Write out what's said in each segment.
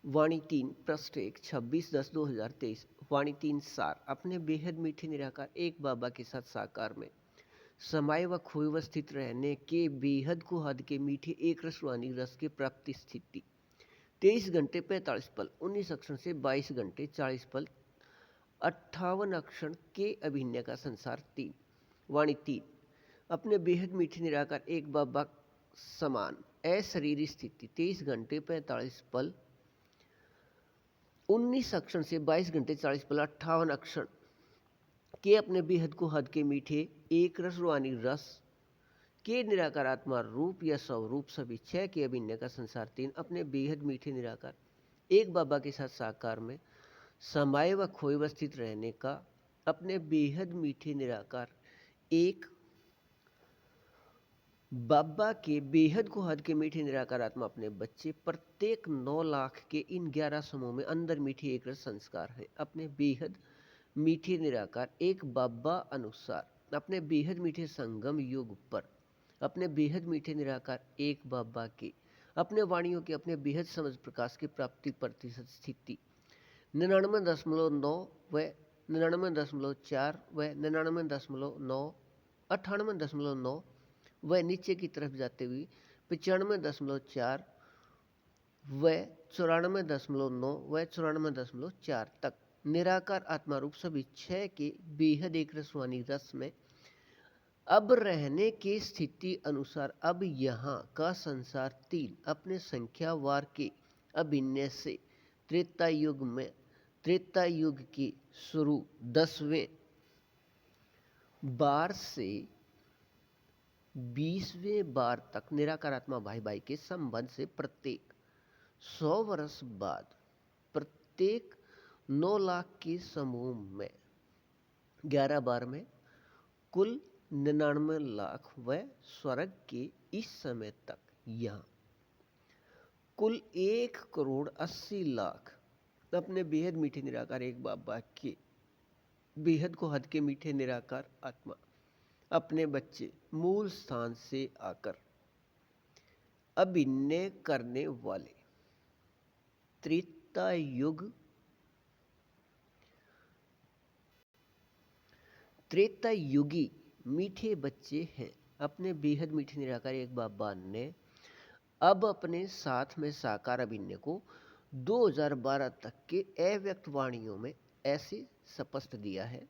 वाणी 3 पृष्ठ 1 26/10/2023। वाणी 3 सार। अपने बेहद मीठे निराकार एक बाबा के साथ साकार में समाये व खोए व स्थित रहने के बेहद को हद के मीठे एक रसवानी रस के प्राप्ति स्थिति 23 घंटे 45 पल 19 अक्षण से 22 घंटे 40 पल 58 अक्षण के अभिनय का संसार 3। वाणी 3 अपने बेहद मीठे निराकार एक बाबा समान अशरीरी स्थिति 23 घंटे 45 पल 19 अक्षण से 22 घंटे 40 पल 58 अक्षण के अपने बेहद को हद के मीठे एक रस रूहानी रस के निराकार आत्मा रूप या स्वरूप सभी छह के अभिनय का संसार 3। अपने बेहद मीठे निराकार एक बाबा के साथ साकार में समाये व खोए व स्थित रहने का अपने बेहद मीठे निराकार एक बाबा के बेहद को हद के मीठे निराकार आत्मा अपने बच्चे प्रत्येक 9 लाख के इन 11 समूह में अंदर मीठे एक रस संस्कार है। अपने बेहद मीठे निराकार एक बाबा अनुसार अपने बेहद मीठे संगम युग पर अपने बेहद मीठे निराकार एक बाबा के अपने वाणियों के अपने बेहद समझ प्रकाश की प्राप्ति प्रतिशत स्थिति 99.9 व 99.4 व 99.9 98.9 व नीचे की तरफ जाते हुए 95.4 व 94.9 व 94.4 तक निराकार आत्मा रूप सभी छह के बेहद एक रसवानी रस में अब रहने की स्थिति अनुसार अब यहाँ का संसार 3 अपने संख्यावार के अभिनय से त्रेता युग में त्रेता युग के शुरू 10वें बार से 20वें बार तक निराकार आत्मा भाई भाई के संबंध से प्रत्येक 100 वर्ष बाद प्रत्येक 9 लाख के समूह में 11 बार में कुल 99 लाख व स्वर्ग के इस समय तक यहाँ कुल 1,80,00,000 अपने बेहद मीठे निराकार एक बाबा के बेहद को हद के मीठे निराकार आत्मा अपने बच्चे मूल स्थान से आकर अभिनय करने वाले त्रेता युगी मीठे बच्चे हैं। अपने बेहद मीठे निराकार एक बाबा ने अब अपने साथ में साकार अभिनय को 2012 तक के अव्यक्त वाणियों में ऐसे स्पष्ट दिया है।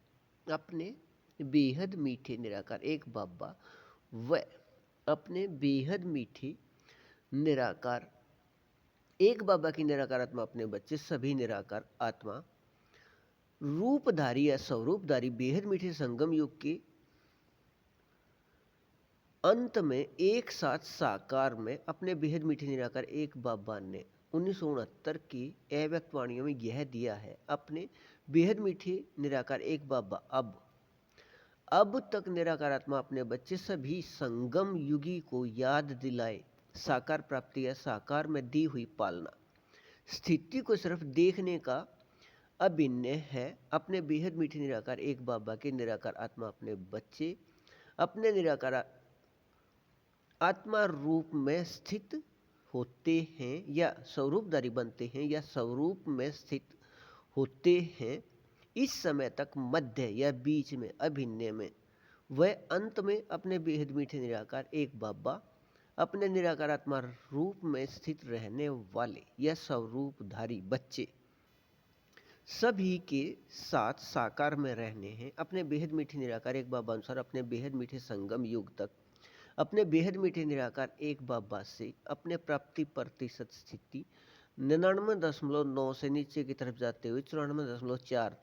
अपने बेहद मीठे निराकार एक बाबा व अपने बेहद मीठे निराकार एक बाबा की निराकार आत्मा अपने बच्चे सभी निराकार आत्मा रूपधारी या स्वरूपधारी बेहद मीठे संगम युग के अंत में एक साथ साकार में अपने बेहद मीठे निराकार एक बाबा ने 1969 की अव्यक्त वाणियों में यह दिया है। अपने बेहद मीठे निराकार एक बाबा अब तक निराकार आत्मा अपने बच्चे सभी संगम युगी को याद दिलाए साकार प्राप्ति या साकार में दी हुई पालना स्थिति को सिर्फ देखने का अभिनय है। अपने बेहद मीठे निराकार एक बाबा के निराकार आत्मा अपने बच्चे अपने निराकार आत्मा रूप में स्थित होते हैं या स्वरूपधारी बनते हैं या स्वरूप में स्थित होते हैं। इस समय तक मध्य या बीच में अभिनय में वह अंत में अपने बेहद मीठे निराकार एक बाबा अपने निराकार आत्मा रूप में स्थित रहने वाले या स्वरूपधारी बच्चे सभी के साथ साकार में रहने हैं। अपने बेहद मीठे निराकार एक बाबा अनुसार अपने बेहद मीठे संगम युग तक अपने बेहद मीठे निराकार एक बाबा से अपने प्राप्ति प्रतिशत स्थिति 99.9 से नीचे की तरफ जाते हुए 94.4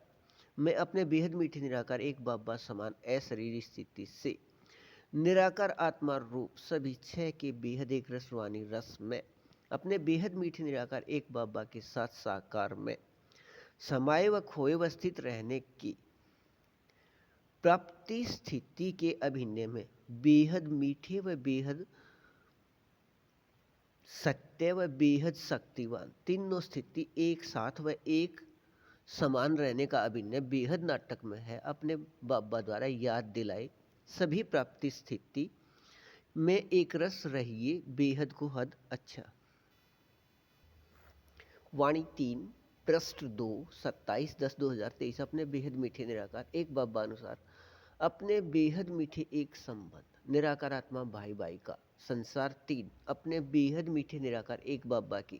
में अपने बेहद मीठे निराकार एक बाबा समान अशरीरी स्थिति से निराकार आत्मा रूप सभी छह के बेहद एक रसवानी रस में अपने बेहद मीठे निराकार एक बाबा के साथ साकार में समाये व खोए व स्थित रहने की प्राप्ति स्थिति के अभिनय में बेहद मीठे व बेहद सत्य व बेहद शक्तिवान तीनों स्थिति एक साथ व एक समान रहने का अभिनय बेहद नाटक में है। अपने बाबा द्वारा याद दिलाए सभी प्राप्ति स्थिति में एक रस रहिए बेहद को हद अच्छा वाणी 3 पृष्ठ 2 27/10/2023 अपने बेहद मीठे निराकार एक बाबा अनुसार अपने बेहद मीठे एक संबंध निराकार आत्मा भाई भाई का संसार 3 अपने बेहद मीठे निराकार एक बाबा की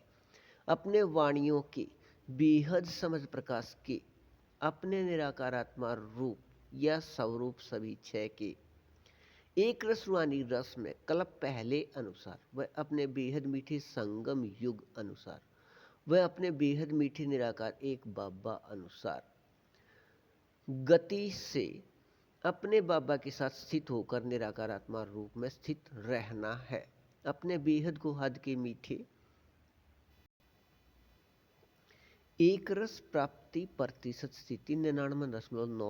अपने वाणियों के बेहद समझ प्रकाश के अपने निराकार आत्मा रूप या स्वरूप सभी छह के एक रस रूहानी रस में कल्प पहले अनुसार वह अपने बेहद मीठे संगम युग अनुसार वह अपने बेहद मीठे निराकार एक बाबा अनुसार गति से अपने बाबा के साथ स्थित होकर निराकार आत्मा रूप में स्थित रहना है। अपने बेहद को हद के मीठे एक रस प्राप्ति प्रतिशत स्थिति 99.9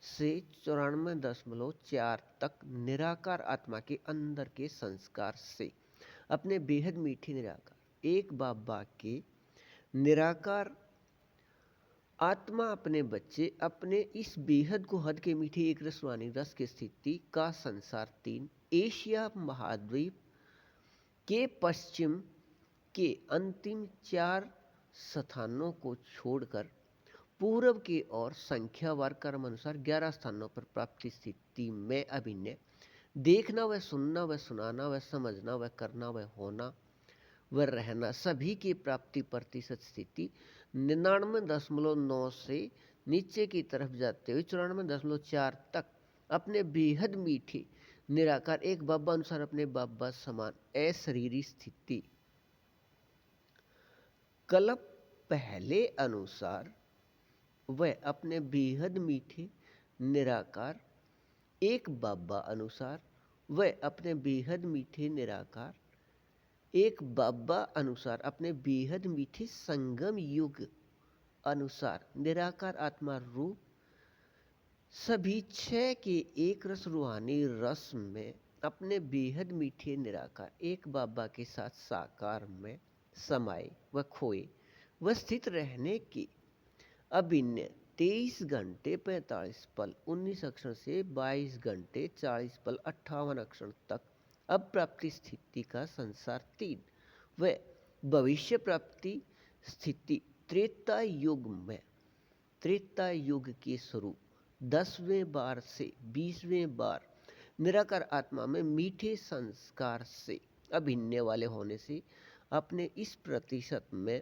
से 94.4 तक निराकार आत्मा के अंदर के संस्कार से अपने बेहद मीठे निराकार एक बाबा के निराकार आत्मा अपने बच्चे अपने इस बेहद को हद के मीठे एक रसवानी रस की स्थिति का संसार 3 एशिया महाद्वीप के पश्चिम के अंतिम 4 स्थानों को छोड़कर पूर्व की ओर संख्यावार क्रम अनुसार 11 स्थानों पर प्राप्ति स्थिति में अभिनय देखना व सुनना व सुनाना व समझना व करना व होना व रहना सभी की प्राप्ति प्रतिशत स्थिति 99.9 से नीचे की तरफ जाते हुए 94.4 तक अपने बेहद मीठे निराकार एक बाबा अनुसार अपने बाबा समान अशरीरी स्थिति कल्प पहले अनुसार वह अपने बेहद मीठे निराकार एक बाबा अनुसार वह अपने बेहद मीठे निराकार एक बाबा अनुसार अपने बेहद मीठे संगम युग अनुसार निराकार आत्मा रूप सभी छह के एक रस रूहानी रस में अपने बेहद मीठे निराकार एक बाबा के साथ साकार में समाये व खोए व स्थित रहने की अभिनय 23 घंटे 45 पल 19 अक्षर से 22 घंटे 40 पल 58 अक्षर तक अब प्राप्ति स्थिति का संसार 3 व भविष्य प्राप्ति स्थिति त्रेता युग में त्रेता युग के स्वरूप 10वें बार से 20वें बार निराकार आत्मा में मीठे संस्कार से अभिनय वाले होने से अपने इस प्रतिशत में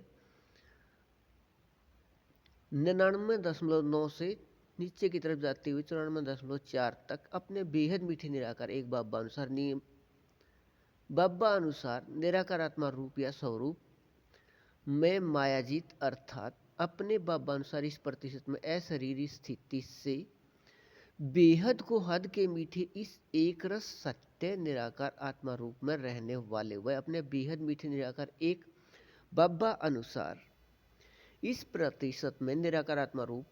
99.9 से नीचे की तरफ जाते हुए 94.4 तक अपने बेहद मीठे निराकार एक बाबा अनुसार नियम बाबा अनुसार निराकार आत्मा रूप या स्वरूप में मायाजीत अर्थात अपने बाबा अनुसार इस प्रतिशत में अशरीरी स्थिति से बेहद को हद के मीठे इस एक रस सत्य निराकार आत्मा रूप में रहने वाले वह अपने बेहद मीठे निराकार एक बाबा अनुसार इस प्रतिशत में निराकार आत्मा रूप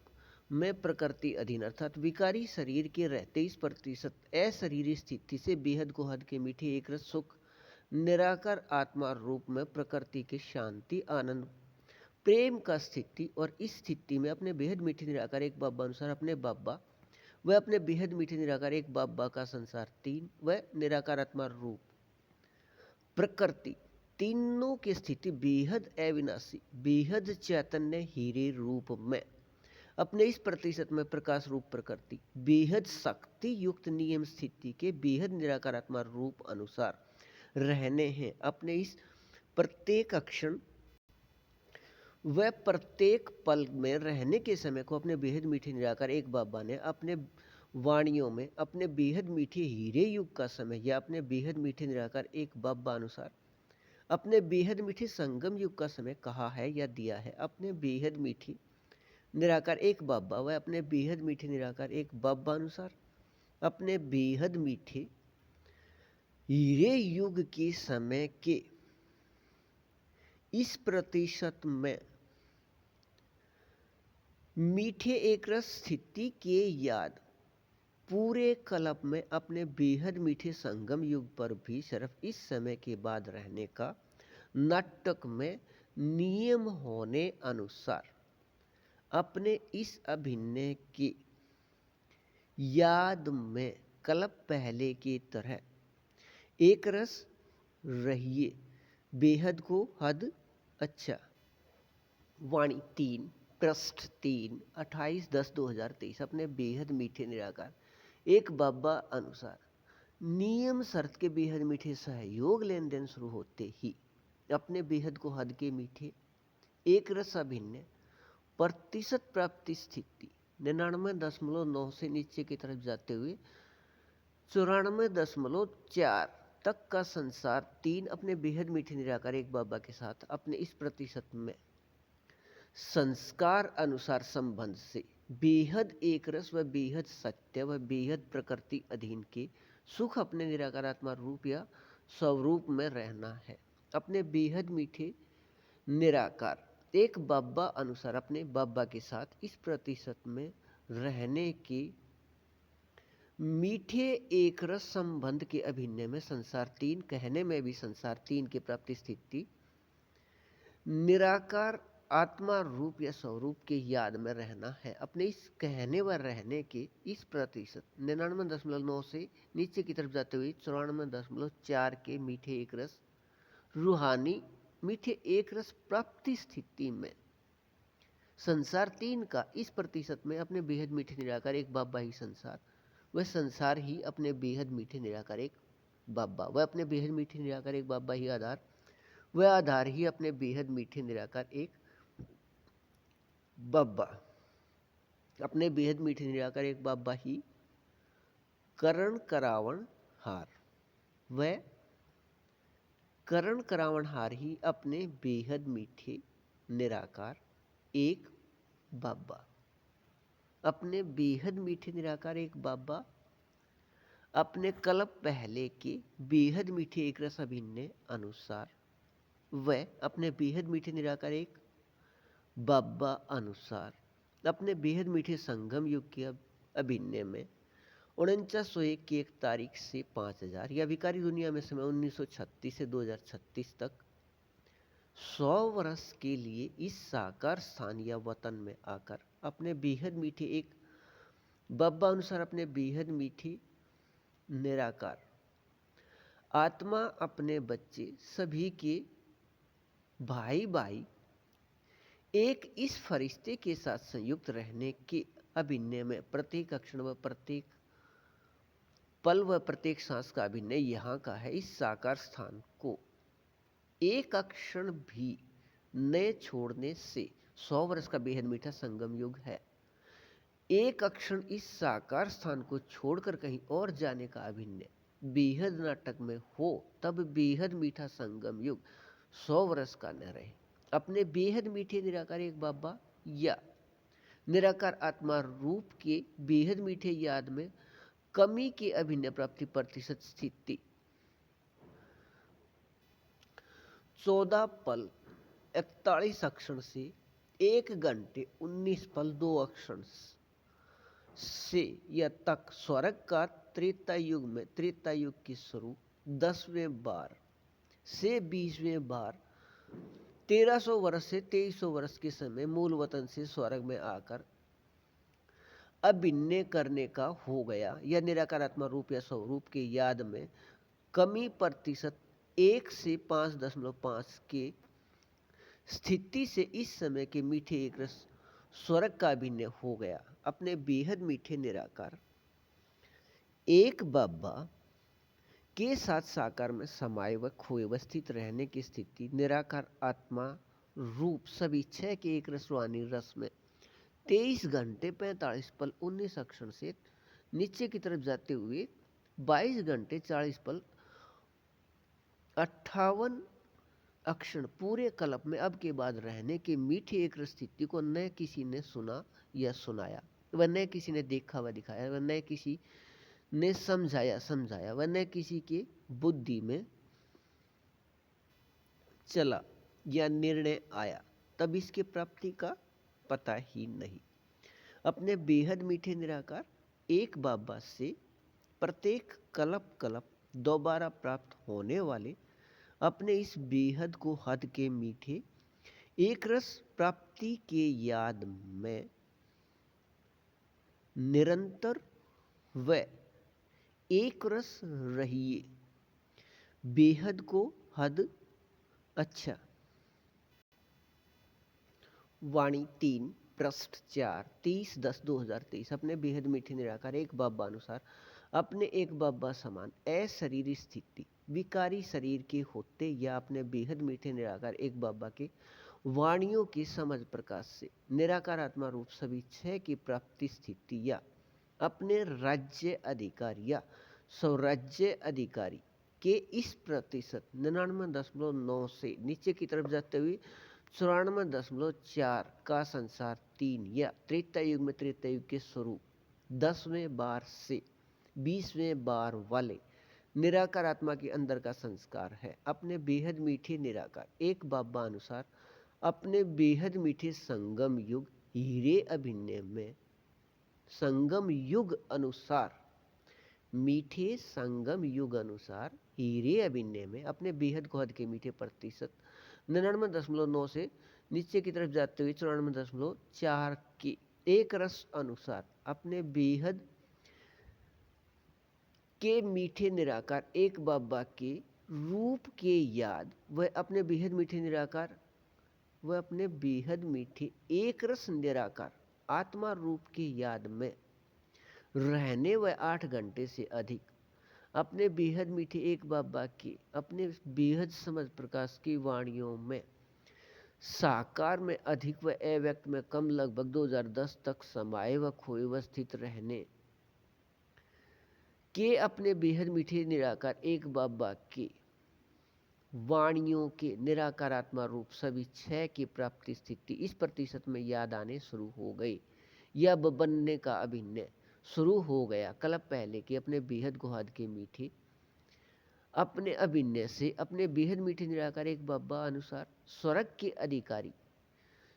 में प्रकृति अधीन अर्थात विकारी शरीर के रहते इस प्रतिशत अशरीरी स्थिति से बेहद को हद के मीठे एक रस सुख निराकार आत्मा रूप में प्रकृति के शांति आनंद प्रेम का स्थिति और इस स्थिति में अपने बेहद मीठे निराकार एक बाबा अनुसार अपने बाबा वह अपने बेहद मीठे निराकार एक बाबा का संसार 3 वह निराकार आत्मा रूप प्रकृति तीनों की स्थिति बेहद अविनाशी बेहद चैतन्य हीरे रूप में अपने इस प्रतिशत में प्रकाश रूप प्रकृति बेहद शक्ति युक्त नियम स्थिति के बेहद निराकार आत्मा रूप अनुसार रहने हैं। अपने इस प्रत्येक अक्षण व प्रत्येक पल में रहने के समय को अपने बेहद मीठे निराकार एक बाबा ने अपने वाणियों में अपने बेहद मीठे हीरे युग का समय या अपने बेहद मीठे निराकार एक बाबा अनुसार अपने बेहद मीठे संगम युग का समय कहा है या दिया है। अपने बेहद मीठे निराकार एक बाबा व अपने बेहद मीठे निराकार एक बाबा अनुसार अपने बेहद मीठे हीरे युग के समय के इस प्रतिशत में मीठे एक रस स्थिति के याद पूरे कल्प में अपने बेहद मीठे संगम युग पर भी सिर्फ इस समय के बाद रहने का नाटक में नियम होने अनुसार अपने इस अभिनय की याद में कल्प पहले की तरह एक रस रहिए बेहद को हद अच्छा वाणी 3 पृष्ठ 3 28/10/2023 अपने बेहद मीठे निराकार एक बाबा अनुसार नियम शर्त के बेहद मीठे सहयोग लेन देन शुरू होते ही अपने बेहद को हद के मीठे एक रस अभिन्न प्रतिशत प्राप्ति स्थिति 99.9 से नीचे की तरफ जाते हुए 94.4 तक का संसार 3 अपने बेहद मीठे निराकार एक बाबा के साथ अपने इस प्रतिशत में संस्कार अनुसार संबंध से बेहद एक रस व बेहद सत्य व बेहद प्रकृति अधीन के सुख अपने निराकारात्मा रूप या स्वरूप में रहना है। अपने बेहद मीठे निराकार एक बाबा अनुसार अपने बाबा के साथ इस प्रतिशत में रहने के मीठे एक रस संबंध के अभिनय में संसार 3 कहने में भी संसार 3 की प्राप्ति स्थिति निराकार आत्मा रूप या स्वरूप के याद में रहना है। अपने इस कहने व रहने के इस प्रतिशत 99.9 से नीचे की तरफ जाते हुए 94.4 के मीठे एक रस रूहानी मीठे एक रस प्राप्ति स्थिति में संसार 3 का इस प्रतिशत में अपने बेहद मीठे निराकार एक बाबा ही संसार वह संसार ही अपने बेहद मीठे निराकार एक बाबा वह अपने बेहद मीठे निराकार एक बाबा ही आधार वह आधार ही अपने बेहद मीठे निराकार एक बाबा अपने बेहद मीठे निराकार एक बाबा ही करण करावण हार वह करण करावण हार ही अपने बेहद मीठे निराकार एक बाबा अपने बेहद मीठे निराकार एक बाबा अपने कल्प पहले के बेहद मीठे एक रस अभिन्न अनुसार वह अपने बेहद मीठे निराकार एक बाबा अनुसार अपने बेहद मीठे संगम युग के अभिनय में 4901 की 1 तारीख से 5000 या विकारी दुनिया में समय 1936 से 2036 तक 100 वर्ष के लिए इस साकार स्थान या वतन में आकर अपने बेहद मीठे एक बाबा अनुसार अपने बेहद मीठी निराकार आत्मा अपने बच्चे सभी के भाई भाई एक इस फरिश्ते के साथ संयुक्त रहने के अभिनय में प्रत्येक अक्षण व प्रत्येक पल व प्रत्येक सांस का अभिनय यहाँ का है। इस साकार स्थान को एक अक्षण भी न छोड़ने से 100 वर्ष का बेहद मीठा संगम युग है। एक अक्षण इस साकार स्थान को छोड़कर कहीं और जाने का अभिनय बेहद नाटक में हो तब बेहद मीठा संगम युग 100 वर्ष का न रहे। अपने बेहद मीठे निराकार एक बाबा या निराकार आत्मा रूप के बेहद मीठे याद में कमी के अभिनय प्राप्ति प्रतिशत स्थिति 14 पल 41 अक्षण से 1 घंटे 19 पल 2 अक्षण से या तक स्वर्ग का त्रेता युग में त्रेता युग की शुरू 10वें बार से 20वें बार 1300 वर्ष से 2300 वर्ष के समय मूल वतन से स्वर्ग में आकर अभिनय करने का हो गया। यह निराकार आत्मा रूप या स्वरूप के याद में कमी प्रतिशत 1 से 5.5 के स्थिति से इस समय के मीठे एक रस स्वर्ग का अभिनय हो गया। अपने बेहद मीठे निराकार एक बाबा के साथ साकार में समाये व खोए व स्थित रहने की स्थिति निराकार आत्मा रूप सभी 6 के एक रसवानी रस में 23 घंटे 45 पल 19 अक्षण से नीचे की तरफ जाते हुए 22 घंटे 40 पल 58 अक्षण पूरे कल्प में अब के बाद रहने के मीठे एक रस स्थिति को न किसी ने सुना या सुनाया व न किसी ने देखा व दिखाया व न किसी ने समझाया व न किसी के बुद्धि में चला या निर्णय आया तब इसके प्राप्ति का पता ही नहीं। अपने बेहद मीठे निराकार एक बाबा से प्रत्येक कल्प दोबारा प्राप्त होने वाले अपने इस बेहद को हद के मीठे एक रस प्राप्ति के याद में निरंतर व एक रस रहिए। बेहद को हद अच्छा वाणी 3 पृष्ठ 4 30/10/2023 अपने बेहद मीठे निराकार एक बाबा अनुसार अपने एक बाबा समान अशरीरी स्थिति विकारी शरीर के होते या अपने बेहद मीठे निराकार एक बाबा के वाणियों की समझ प्रकाश से निराकार आत्मा रूप सभी छह की प्राप्ति स्थिति या अपने राज्य अधिकारी या स्वराज्य अधिकारी के इस प्रतिशत 99.9 से नीचे की तरफ जाते हुए 94.4 का संसार 3 या त्रेता युग में त्रेता युग के स्वरूप 10वें बार से 20वें बार वाले निराकार आत्मा के अंदर का संस्कार है। अपने बेहद मीठे निराकार एक बाबा अनुसार अपने बेहद मीठे संगम युग हीरे अभिनय में संगम युग अनुसार मीठे संगम युग अनुसार हीरे अभिनय में अपने बेहद गोहद के मीठे प्रतिशत 99.9 से नीचे की तरफ जाते हुए 94.4 के एक रस अनुसार अपने बेहद के मीठे निराकार एक बाबा के रूप के याद वह अपने बेहद मीठे निराकार वह अपने बेहद मीठे एक रस निराकार आत्मा रूप की याद में रहने व 8 घंटे से अधिक अपने बेहद मीठे एक बाबा के अपने बेहद समझ प्रकाश की वाणियों में साकार में अधिक व अव्यक्त में कम लगभग 2010 तक समाये व खोए व स्थित रहने के अपने बेहद मीठे निराकार एक बाबा के वाणियों के निराकार आत्मा रूप सभी छह की प्राप्ति स्थिति इस प्रतिशत में याद आने शुरू हो गई या बनने का अभिनय शुरू हो गया कल्प पहले के अपने बेहद गुहाद के मीठे अपने अभिनय से अपने बेहद मीठे निराकार एक बाबा अनुसार स्वर्ग के अधिकारी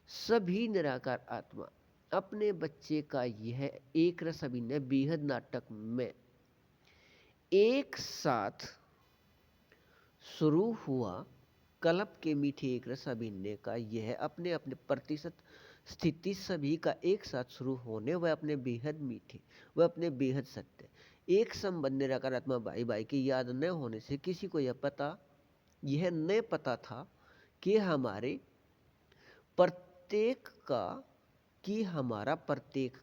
सभी निराकार आत्मा अपने बच्चे का यह एक रस अभिनय बेहद नाटक में एक साथ शुरू हुआ कल्प के मीठे एक रस अभिनय का यह अपने अपने प्रतिशत स्थिति सभी का एक साथ शुरू होने व अपने बेहद मीठे व अपने बेहद सत्य एक संबंध निराकार आत्मा भाई भाई की याद न होने से किसी को यह न पता था कि हमारा प्रत्येक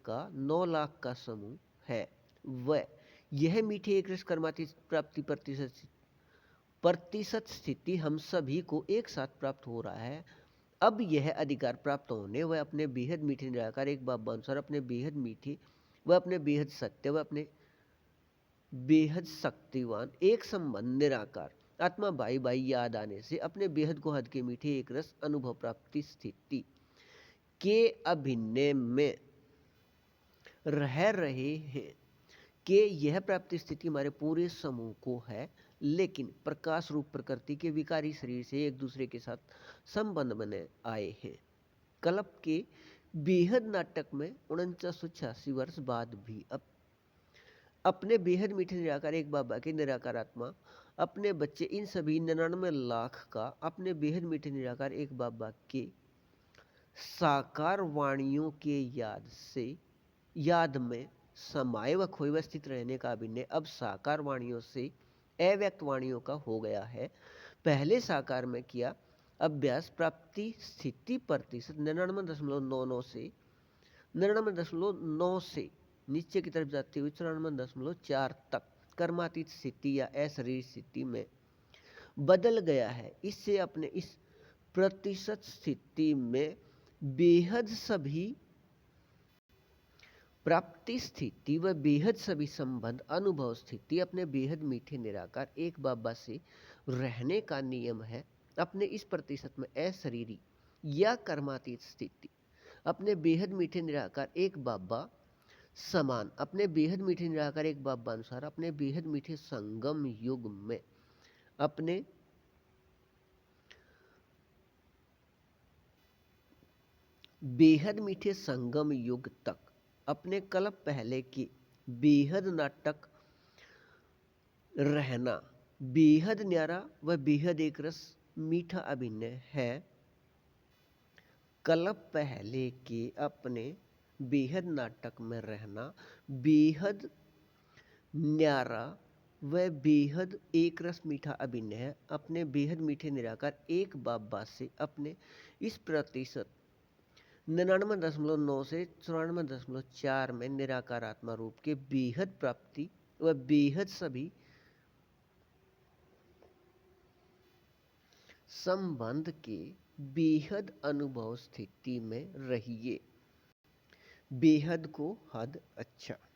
का 9 लाख का समूह है व यह मीठे एक रस कर्माती प्राप्ति प्रतिशत स्थिति हम सभी को एक साथ प्राप्त हो रहा है। अब यह अधिकार प्राप्त होने व अपने बेहद मीठे निराकार एक बाबा अनुसार अपने बेहद मीठे व अपने बेहद सत्य व अपने बेहद शक्तिवान एक संबंध निराकार आत्मा भाई भाई याद आने से अपने बेहद को हद के मीठे एक रस अनुभव प्राप्ति स्थिति के अभिनय में रह रहे हैं कि यह प्राप्ति स्थिति हमारे पूरे समूह को है, लेकिन प्रकाश रूप प्रकृति के विकारी शरीर से एक दूसरे के साथ संबंध बने आए हैं। कल्प के बेहद नाटक में 4986 वर्ष बाद भी अपने बेहद मीठे निराकार एक बाबा के निराकार आत्मा अपने बच्चे इन सभी 99 लाख का अपने बेहद मीठे निराकार एक बाबा के साकार वाणियों के याद में समाये व खोए व स्थित रहने का अभिनय अब साकार वाणियों से अव्यक्त वाणियों का हो गया है। पहले साकार में किया अभ्यास प्राप्ति स्थिति प्रतिशत 99.99 से 99.9 से नीचे की तरफ जाते हुए 94.4 तक कर्मातीत स्थिति या अशरीर स्थिति में बदल गया है। इससे अपने इस प्रतिशत स्थिति में बेहद सभी प्राप्ति स्थिति व बेहद सभी संबंध अनुभव स्थिति अपने बेहद मीठे निराकार एक बाबा से रहने का नियम है। अपने इस प्रतिशत में अशरीरी या कर्मातीत स्थिति अपने बेहद मीठे निराकार एक बाबा समान अपने बेहद मीठे निराकार एक बाबा अनुसार अपने बेहद मीठे संगम युग में अपने बेहद मीठे संगम युग तक अपने कल्प पहले की बेहद नाटक रहना बेहद न्यारा व बेहद एक रस मीठा अभिनय है। कल्प पहले के अपने बेहद नाटक में रहना बेहद न्यारा व बेहद एक रस मीठा अभिनय है। अपने बेहद मीठे निराकार एक बाबा से अपने इस प्रतिशत 99.9 से 94.4 में निराकारात्मक रूप के बेहद प्राप्ति व बेहद सभी संबंध के बेहद अनुभव स्थिति में रहिए। बेहद को हद अच्छा।